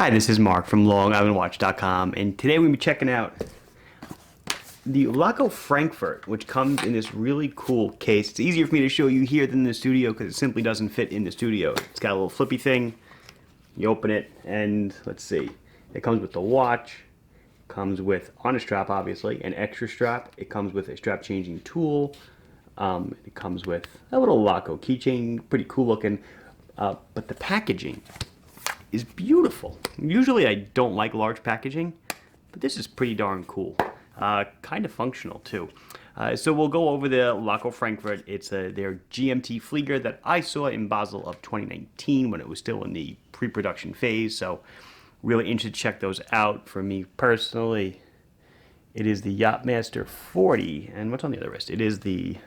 Hi, this is Mark from LongIslandWatch.com, and today we're going to be checking out the Laco Frankfurt, which comes in this really cool case. It's easier for me to show you here than in the studio because it simply doesn't fit in the studio. It's got a little flippy thing. You open it, and let's see. It comes with the watch. Comes with, on a strap, obviously, an extra strap. It comes with a strap-changing tool. It comes with a little Laco keychain, pretty cool looking. But the packaging is beautiful. Usually I don't like large packaging, but this is pretty darn cool. Kind of functional too. So we'll go over the Laco Frankfurt. It's their GMT Flieger that I saw in Basel of 2019 when it was still in the pre-production phase. So really interested to check those out. For me personally, it is the Yachtmaster 40. And what's on the other wrist? It is the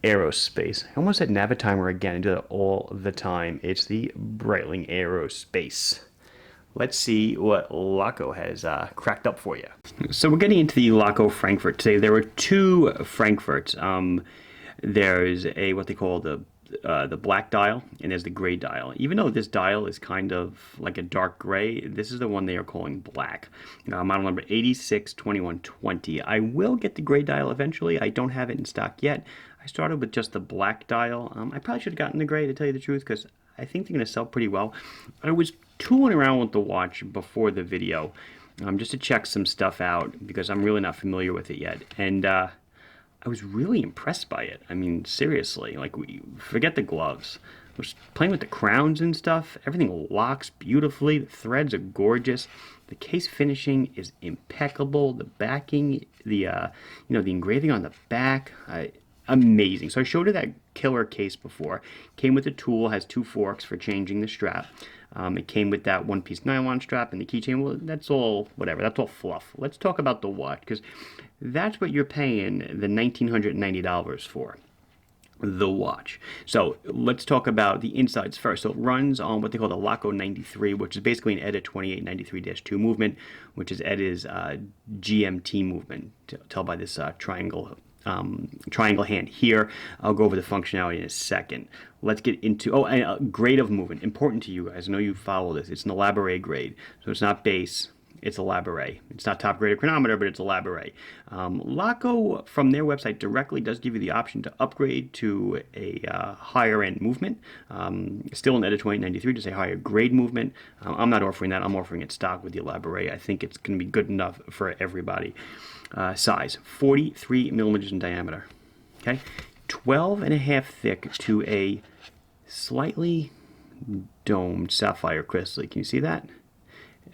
Aerospace. I almost said Navitimer again. I do that all the time. It's the Breitling Aerospace. Let's see what Laco has cracked up for you. So we're getting into the Laco Frankfurt today. There were two Frankfurts. There's a what they call the black dial, and there's the gray dial. Even though this dial is kind of like a dark gray, this is the one they are calling black. Model number 862120. I will get the gray dial eventually. I don't have it in stock yet. I started with just the black dial. I probably should have gotten the gray, to tell you the truth, because I think they're going to sell pretty well. I was tooling around with the watch before the video, just to check some stuff out, because I'm really not familiar with it yet. And I was really impressed by it. I mean, seriously, like, forget the gloves. I was playing with the crowns and stuff. Everything locks beautifully. The threads are gorgeous. The case finishing is impeccable. The backing, the engraving on the back, amazing. So I showed her that killer case before. Came with a tool, has two forks for changing the strap. It came with that one-piece nylon strap and the keychain. Well, that's all, whatever. That's all fluff. Let's talk about the watch, because that's what you're paying the $1,990 for, the watch. So let's talk about the insides first. So it runs on what they call the Laco 93, which is basically an EDA 2893-2 movement, which is EDA's GMT movement, tell by this triangle hand here. I'll go over the functionality in a second. Let's get into, and grade of movement, important to you guys. I know you follow this. It's an elaborate grade, so it's not base, it's elaborate. It's not top grade or chronometer, but it's elaborate. Laco, from their website directly, does give you the option to upgrade to a higher end movement. Still an EDA 2893, just a higher grade movement. I'm not offering that. I'm offering it stock with the elaborate. I think it's going to be good enough for everybody. Size 43 millimeters in diameter, okay, 12.5 thick to a slightly domed sapphire crystal. Can you see that?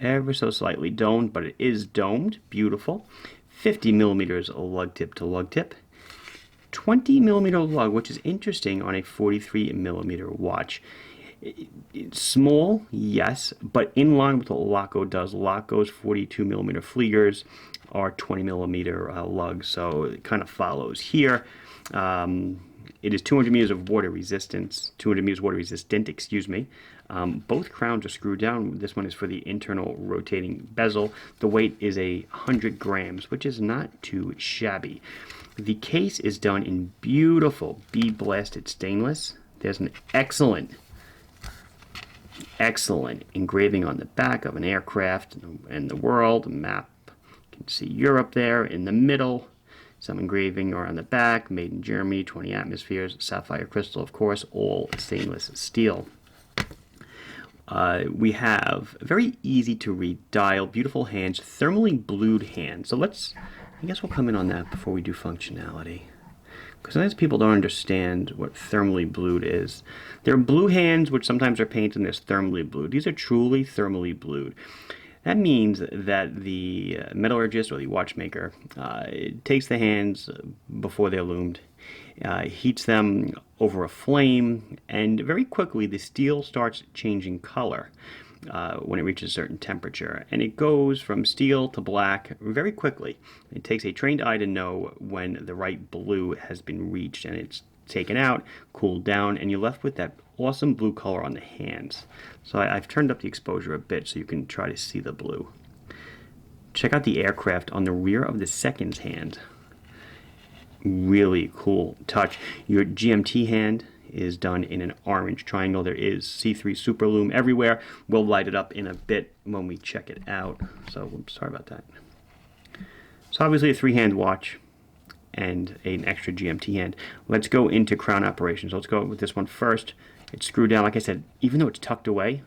Ever so slightly domed, but it is domed. Beautiful. 50 millimeters lug tip to lug tip, 20 millimeter lug, which is interesting on a 43 millimeter watch. It's small, yes, but in line with what Laco does. Laco's 42 millimeter Fliegers are 20 millimeter lugs, so it kind of follows here. It is 200 meters of water resistance, 200 meters water resistant, excuse me. Both crowns are screwed down. This one is for the internal rotating bezel. The weight is 100 grams, which is not too shabby. The case is done in beautiful bead blasted stainless. There's an excellent engraving on the back of an aircraft and the world, a map. You can see Europe there in the middle. Some engraving are on the back, made in Germany, 20 atmospheres, sapphire crystal, of course, all stainless steel. We have a very easy to read dial, beautiful hands, thermally blued hands. So I guess we'll come in on that before we do functionality, because sometimes people don't understand what thermally blued is. There are blue hands, which sometimes are painted, and there's thermally blued. These are truly thermally blued. That means that the metallurgist or the watchmaker takes the hands before they're loomed, heats them over a flame, and very quickly the steel starts changing color when it reaches a certain temperature. And it goes from steel to black very quickly. It takes a trained eye to know when the right blue has been reached, and it's taken out, cooled down, and you're left with that awesome blue color on the hands. So I've turned up the exposure a bit so you can try to see the blue. Check out the aircraft on the rear of the second's hand. Really cool touch. Your GMT hand is done in an orange triangle. There is C3 Super Lume everywhere. We'll light it up in a bit when we check it out. So sorry about that. So obviously a 3-hand watch and an extra GMT hand. Let's go into crown operations. Let's go with this one first. It's screwed down. Like I said, even though it's tucked away,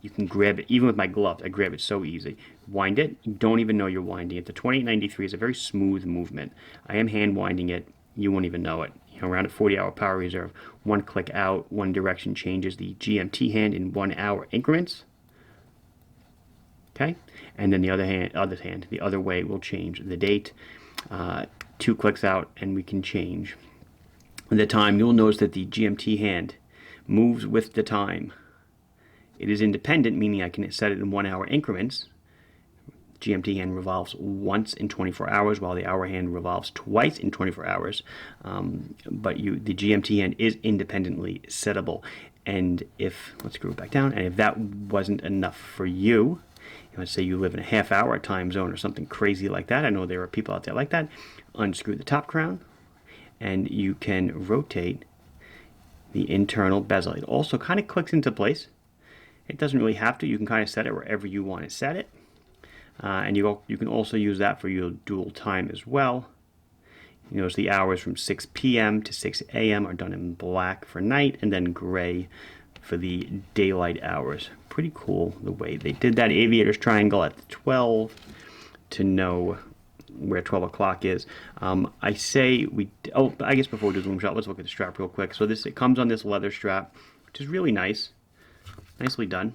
you can grab it. Even with my gloves, I grab it so easy. Wind it. You don't even know you're winding it. The 2893 is a very smooth movement. I am hand winding it. You won't even know it. You know, around a 40-hour power reserve, 1 click out, 1 direction changes the GMT hand in 1-hour increments. Okay, and then the other hand, the other way will change the date. 2 clicks out, and we can change the time. You'll notice that the GMT hand moves with the time. It is independent, meaning I can set it in 1-hour increments. GMT hand revolves once in 24 hours, while the hour hand revolves twice in 24 hours. But the GMT hand is independently settable. And if, let's screw it back down, and if that wasn't enough for you, let's say you live in a half-hour time zone or something crazy like that. I know there are people out there like that. Unscrew the top crown, and you can rotate the internal bezel. It also kind of clicks into place. It doesn't really have to. You can kind of set it wherever you want to set it. And you can also use that for your dual time as well. You notice the hours from 6 p.m. to 6 a.m. are done in black for night, and then gray for the daylight hours. Pretty cool the way they did that. Aviator's triangle at 12 to know where 12 o'clock is. I say I guess before we do the loom shot, let's look at the strap real quick. So it comes on this leather strap, which is really nice. Nicely done.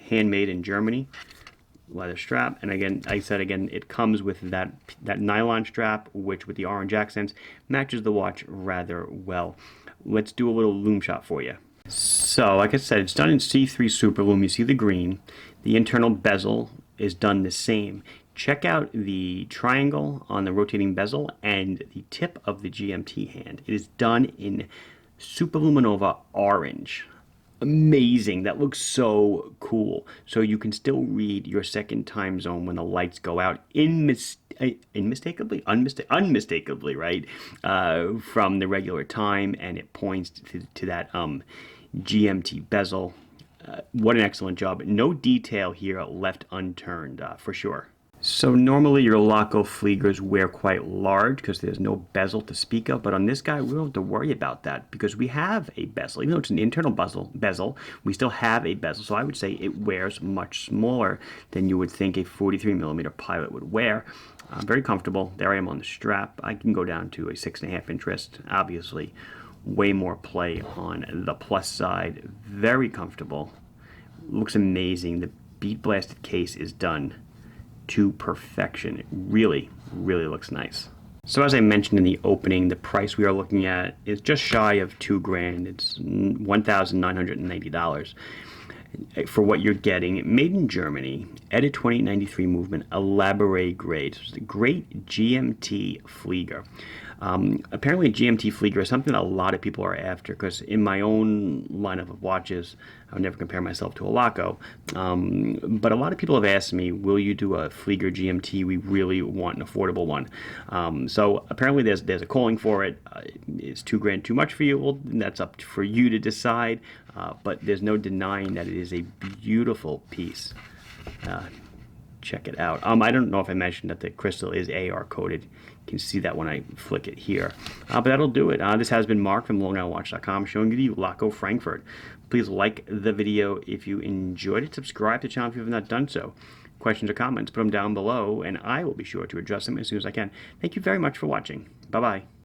Handmade in Germany. Leather strap, and again, it comes with that nylon strap, which with the orange accents matches the watch rather well. Let's do a little loom shot for you. So, like I said, it's done in C3 Super Lume. You see the green. The internal bezel is done the same. Check out the triangle on the rotating bezel and the tip of the GMT hand. It is done in Super Luminova orange. Amazing. That looks so cool. So you can still read your second time zone when the lights go out unmistakably, right? From the regular time, and it points to that GMT bezel. What an excellent job. No detail here left unturned, for sure. So normally your Laco Fliegers wear quite large because there's no bezel to speak of, but on this guy we don't have to worry about that because we have a bezel. Even though it's an internal bezel, we still have a bezel. So I would say it wears much smaller than you would think a 43mm pilot would wear. Very comfortable. There I am on the strap. I can go down to a 6.5-inch wrist. Obviously, way more play on the plus side. Very comfortable. Looks amazing. The bead blasted case is done to perfection. It really, really looks nice. So as I mentioned in the opening, the price we are looking at is just shy of $2,000. It's $1,990 for what you're getting. Made in Germany, at a 2893 movement, elaborate grade. So it's a great GMT Flieger. Apparently a GMT Flieger is something that a lot of people are after, because in my own lineup of watches, I would never compare myself to a Laco, but a lot of people have asked me, will you do a Flieger GMT? We really want an affordable one. So apparently there's a calling for it. Is $2,000 too much for you? Well, that's up for you to decide, but there's no denying that it is a beautiful piece. Check it out. I don't know if I mentioned that the crystal is AR coated. You can see that when I flick it here. But that'll do it. This has been Mark from LongIslandWatch.com showing you the Laco Frankfurt. Please like the video if you enjoyed it. Subscribe to the channel if you have not done so. Questions or comments, put them down below, and I will be sure to address them as soon as I can. Thank you very much for watching. Bye-bye.